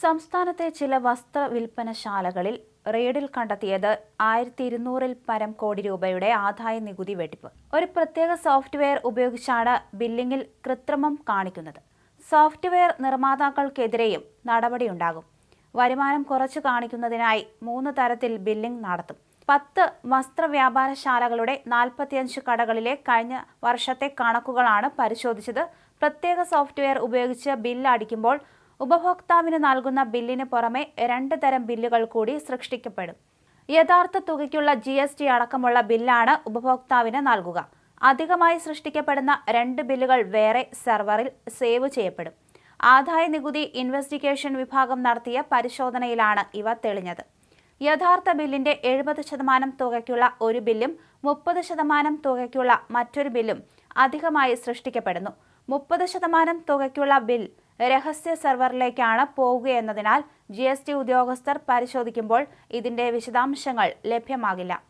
സംസ്ഥാനത്തെ ചില വസ്ത്ര വിൽപ്പനശാലകളിൽ റെയ്ഡിൽ കണ്ടെത്തിയത് 1200-ൽ പരം കോടി രൂപയുടെ ആദായ നികുതി വെട്ടിപ്പ്. ഒരു പ്രത്യേക സോഫ്റ്റ്വെയർ ഉപയോഗിച്ചാണ് ബില്ലിംഗിൽ കൃത്രിമം കാണിക്കുന്നത്. സോഫ്റ്റ്വെയർ നിർമ്മാതാക്കൾക്കെതിരെയും നടപടിയുണ്ടാകും. വരുമാനം കുറച്ചു കാണിക്കുന്നതിനായി 3 തരത്തിൽ ബില്ലിംഗ് നടത്തും. 10 വസ്ത്രവ്യാപാരശാലകളുടെ 45 കടകളിലെ കഴിഞ്ഞ വർഷത്തെ കണക്കുകളാണ് പരിശോധിച്ചത്. പ്രത്യേക സോഫ്റ്റ്വെയർ ഉപയോഗിച്ച് ബില്ല് അടിക്കുമ്പോൾ ഉപഭോക്താവിന് നൽകുന്ന ബില്ലിന് പുറമെ 2 തരം ബില്ലുകൾ കൂടി സൃഷ്ടിക്കപ്പെടും. യഥാർത്ഥ തുകയ്ക്കുള്ള GST അടക്കമുള്ള ബില്ലാണ് ഉപഭോക്താവിന് നൽകുക. അധികമായി സൃഷ്ടിക്കപ്പെടുന്ന 2 ബില്ലുകൾ വേറെ സെർവറിൽ സേവ് ചെയ്യപ്പെടും. ആദായ നികുതി ഇൻവെസ്റ്റിഗേഷൻ വിഭാഗം നടത്തിയ പരിശോധനയിലാണ് ഇവ തെളിഞ്ഞത്. യഥാർത്ഥ ബില്ലിന്റെ 70% തുകയ്ക്കുള്ള ഒരു ബില്ലും 30% തുകയ്ക്കുള്ള മറ്റൊരു ബില്ലും അധികമായി സൃഷ്ടിക്കപ്പെടുന്നു. 30% തുകയ്ക്കുള്ള ബിൽ രഹസ്യ സെർവറിലേക്കാണ് പോകുകയെന്നതിനാൽ GST ഉദ്യോഗസ്ഥർ പരിശോധിക്കുമ്പോൾ ഇതിന്റെ വിശദാംശങ്ങൾ ലഭ്യമാകില്ല.